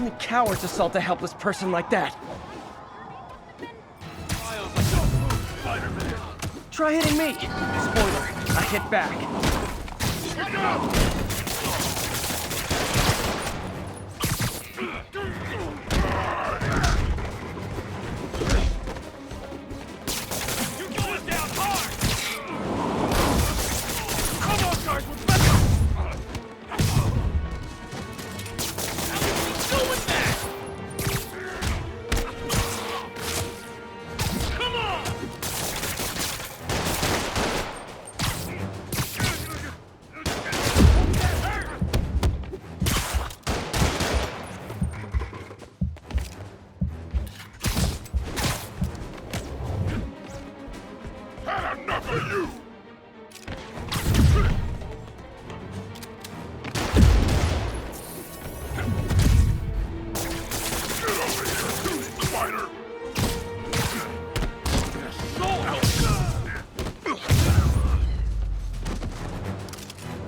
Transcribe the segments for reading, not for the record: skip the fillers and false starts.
Only cowards assault a helpless person like that. Try hitting me. Spoiler, I hit back.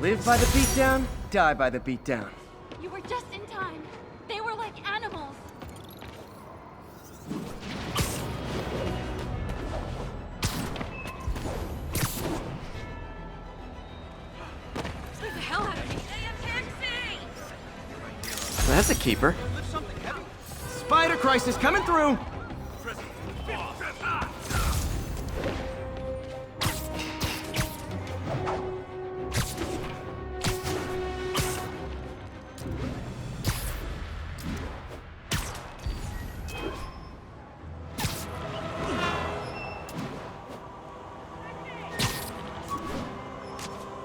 Live by the beatdown, die by the beatdown. You were just in time. They were like animals. Scared the hell out of me. That's a keeper. Spider crisis coming through.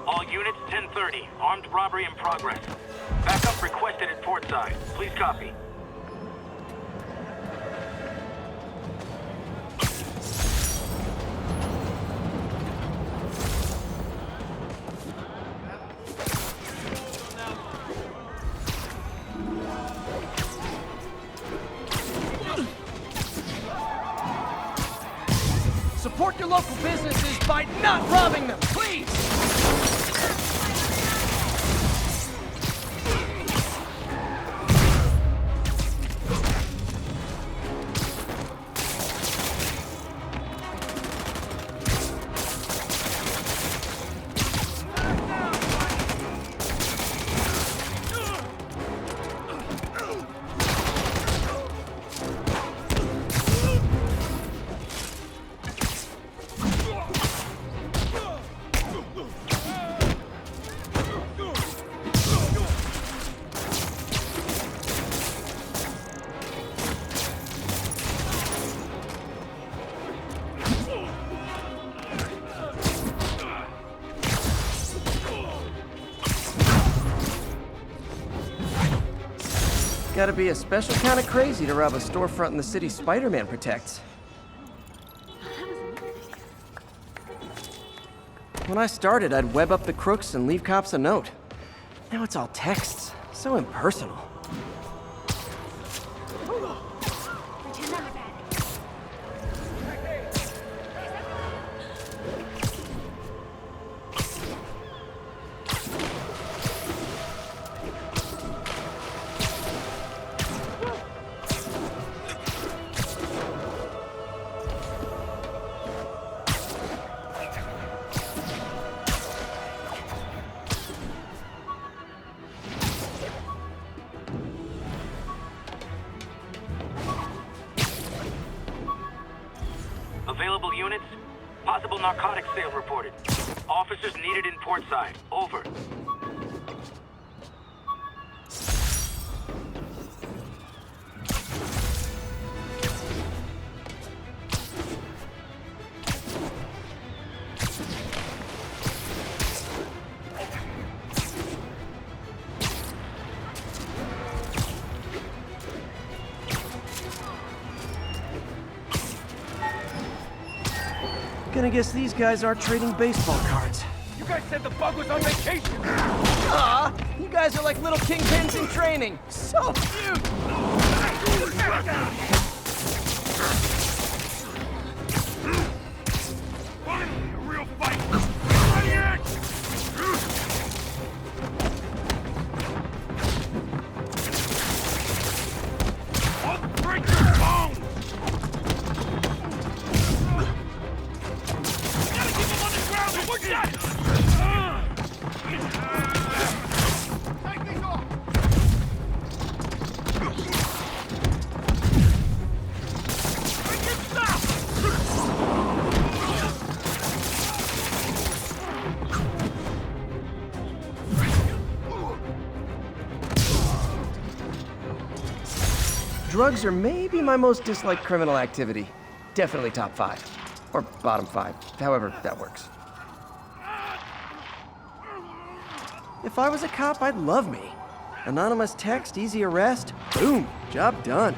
All units, 10:30. Armed robbery in progress. Backup requested at Portside. Please copy. Support your local businesses by not robbing them, please! Gotta be a special kind of crazy to rob a storefront in the city Spider-Man protects. When I started, I'd web up the crooks and leave cops a note. Now it's all texts. So impersonal. Available units? Possible narcotics sale reported. Officers needed in Portside. Over. Gonna guess these guys are trading baseball cards. You guys said the bug was on vacation! Ah, you guys are like little kingpins in training. So cute! Finally, a real fight! Maniac! Drugs are maybe my most disliked criminal activity. Definitely top 5. Or bottom 5, however that works. If I was a cop, I'd love me. Anonymous text, easy arrest, boom, job done.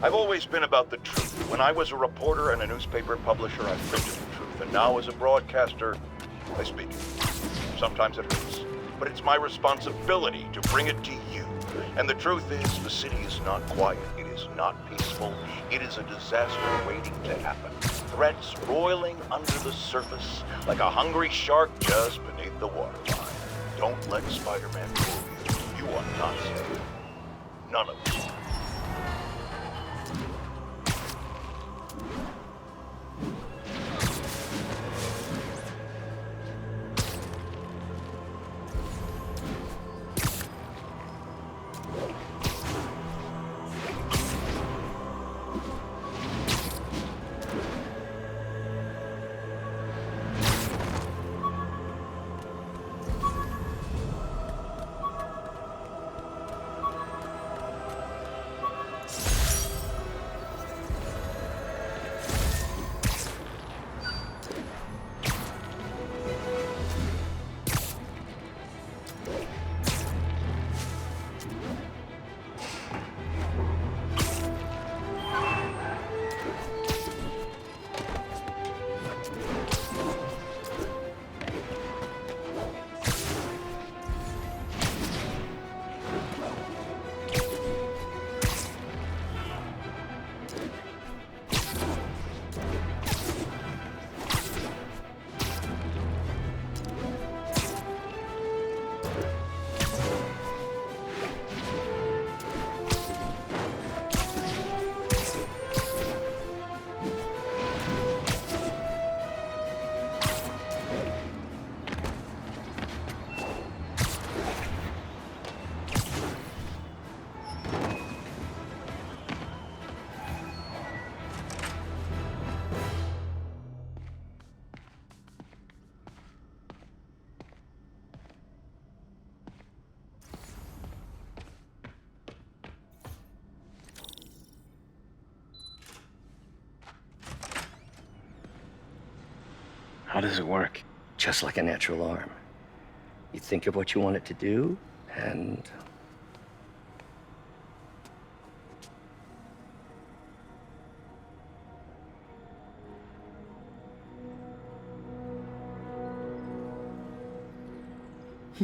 I've always been about the truth. When I was a reporter and a newspaper publisher, I printed the truth. And now as a broadcaster, I speak it. Sometimes it hurts, but it's my responsibility to bring it to you. And the truth is, the city is not quiet. It is not peaceful. It is a disaster waiting to happen. Threats roiling under the surface like a hungry shark just beneath the waterline. Don't let Spider-Man fool you. You are not safe. None of us. How does it work? Just like a natural arm. You think of what you want it to do, and...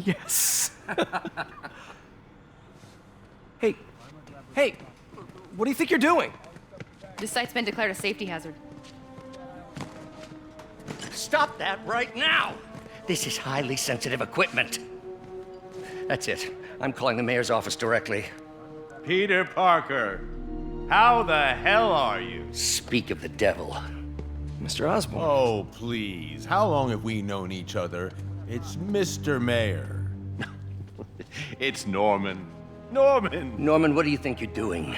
Yes. Hey, hey, what do you think you're doing? This site's been declared a safety hazard. Stop that right now! This is highly sensitive equipment. That's it. I'm calling the mayor's office directly. Peter Parker, how the hell are you? Speak of the devil. Mr. Osborn. Oh, please. How long have we known each other? It's Mr. Mayor. It's Norman. Norman! Norman, what do you think you're doing?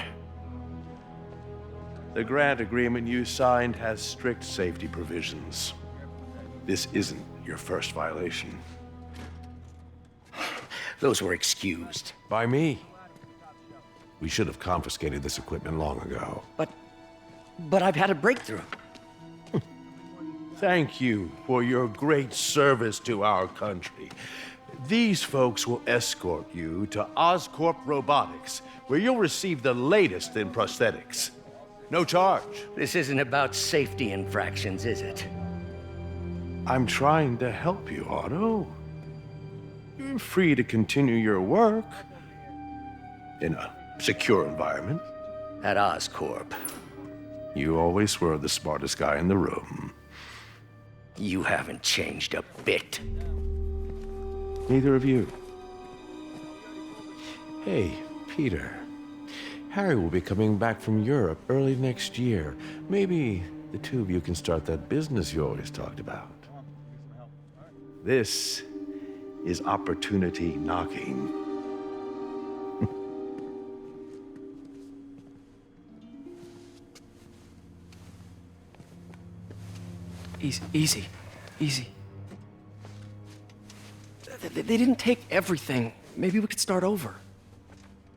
The grant agreement you signed has strict safety provisions. This isn't your first violation. Those were excused. By me. We should have confiscated this equipment long ago. But but I've had a breakthrough. Thank you for your great service to our country. These folks will escort you to Oscorp Robotics, where you'll receive the latest in prosthetics. No charge. This isn't about safety infractions, is it? I'm trying to help you, Otto. You're free to continue your work in a secure environment. At Oscorp. You always were the smartest guy in the room. You haven't changed a bit. Neither of you. Hey, Peter. Harry will be coming back from Europe early next year. Maybe the two of you can start that business you always talked about. This is opportunity knocking. Easy. They didn't take everything. Maybe we could start over.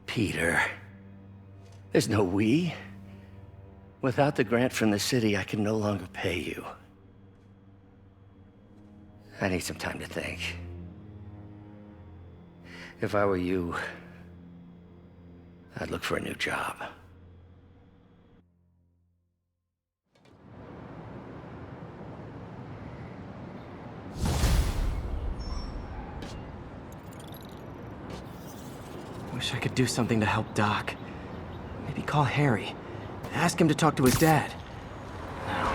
Peter, there's no we. Without the grant from the city, I can no longer pay you. I need some time to think. If I were you, I'd look for a new job. Wish I could do something to help Doc. Maybe call Harry. Ask him to talk to his dad. No.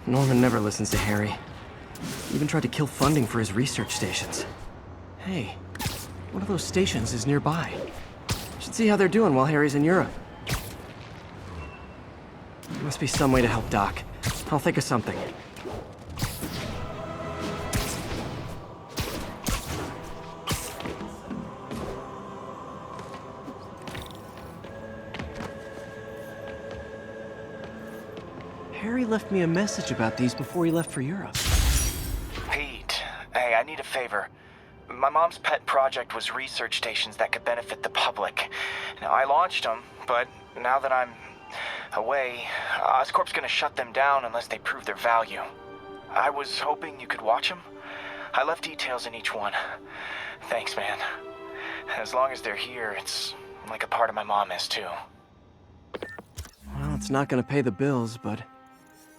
Norman never listens to Harry. He even tried to kill funding for his research stations. Hey, one of those stations is nearby. Should see how they're doing while Harry's in Europe. There must be some way to help Doc. I'll think of something. Harry left me a message about these before he left for Europe. Pete, hey, I need a favor. My mom's pet project was research stations that could benefit the public. Now, I launched them, but now that I'm away, Oscorp's gonna shut them down unless they prove their value. I was hoping you could watch them. I left details in each one. Thanks, man. As long as they're here, it's like a part of my mom is, too. Well, it's not gonna pay the bills, but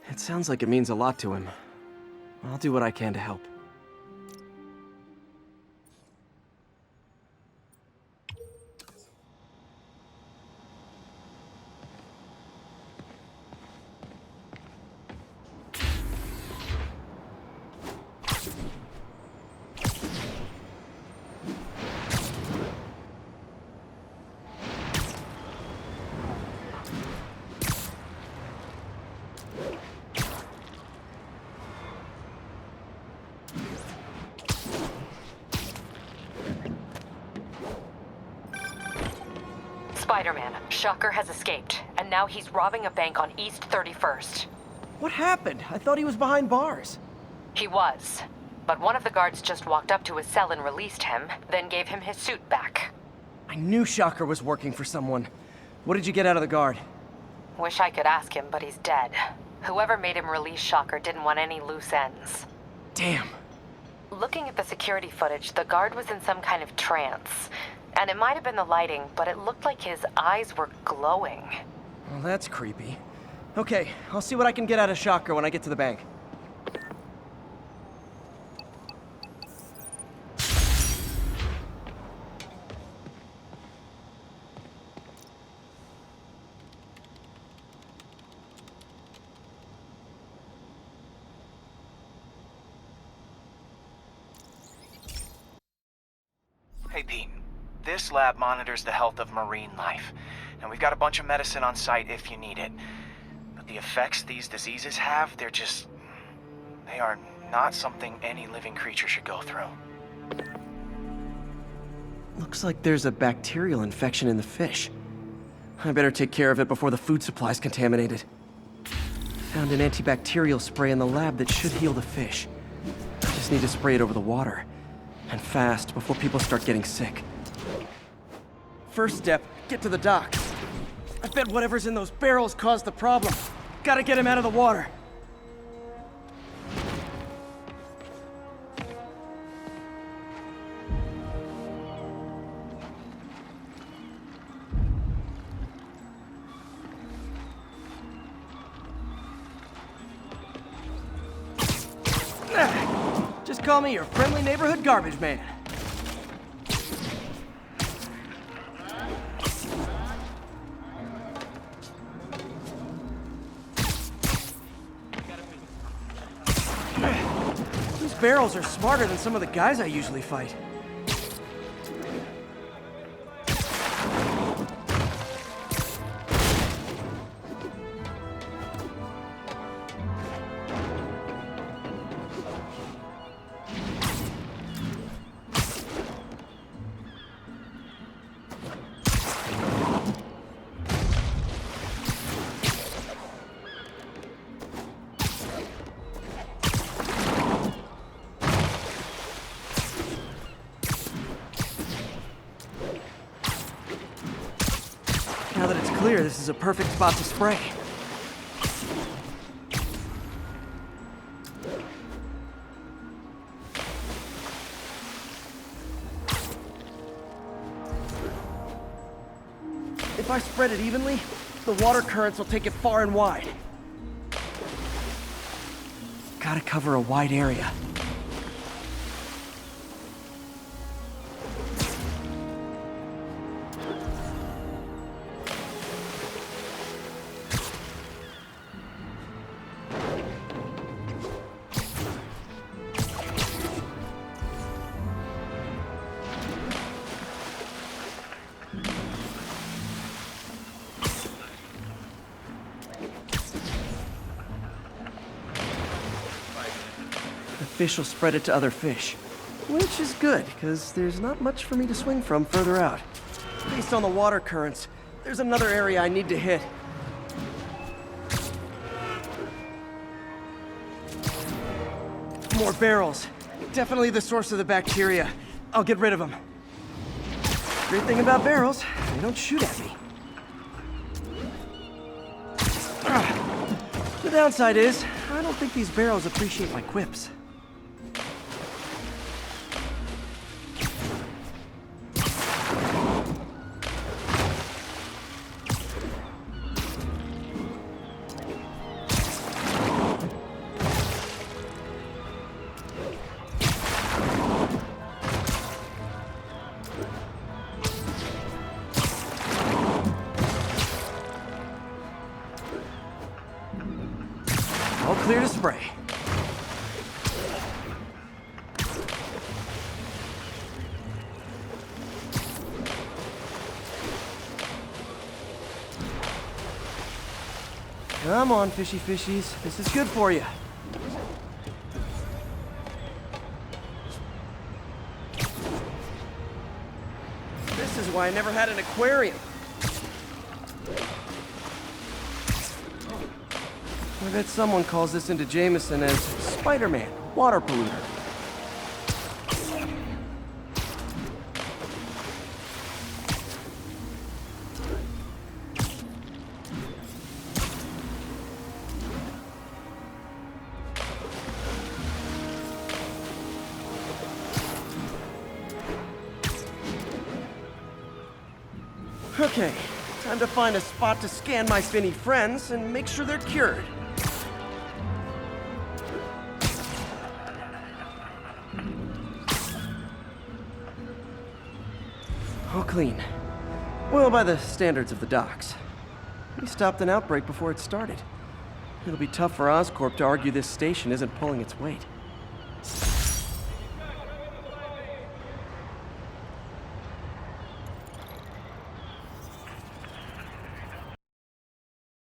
it sounds like it means a lot to him. I'll do what I can to help. Spiderman, Shocker has escaped, and now he's robbing a bank on East 31st. What happened? I thought he was behind bars. He was, but one of the guards just walked up to his cell and released him, then gave him his suit back. I knew Shocker was working for someone. What did you get out of the guard? Wish I could ask him, but he's dead. Whoever made him release Shocker didn't want any loose ends. Damn. Looking at the security footage, the guard was in some kind of trance. And it might have been the lighting, but it looked like his eyes were glowing. Well, that's creepy. Okay, I'll see what I can get out of Shocker when I get to the bank. Hey, Pete. This lab monitors the health of marine life, and we've got a bunch of medicine on site if you need it. But the effects these diseases have, they are not something any living creature should go through. Looks like there's a bacterial infection in the fish. I better take care of it before the food supply's contaminated. Found an antibacterial spray in the lab that should heal the fish. I just need to spray it over the water. And fast, before people start getting sick. First step, get to the docks. I bet whatever's in those barrels caused the problem. Gotta get him out of the water. Just call me your friendly neighborhood garbage man. These barrels are smarter than some of the guys I usually fight. Now that it's clear, this is a perfect spot to spray. If I spread it evenly, the water currents will take it far and wide. Gotta cover a wide area. The fish will spread it to other fish. Which is good, because there's not much for me to swing from further out. Based on the water currents, there's another area I need to hit. More barrels. Definitely the source of the bacteria. I'll get rid of them. Great thing about barrels, they don't shoot at me. The downside is, I don't think these barrels appreciate my quips. All clear to spray. Come on, fishy fishies. This is good for you. This is why I never had an aquarium. I bet someone calls this into Jameson as Spiderman, water polluter. Okay, time to find a spot to scan my spinny friends and make sure they're cured. All clean. Well, by the standards of the docks. We stopped an outbreak before it started. It'll be tough for Oscorp to argue this station isn't pulling its weight.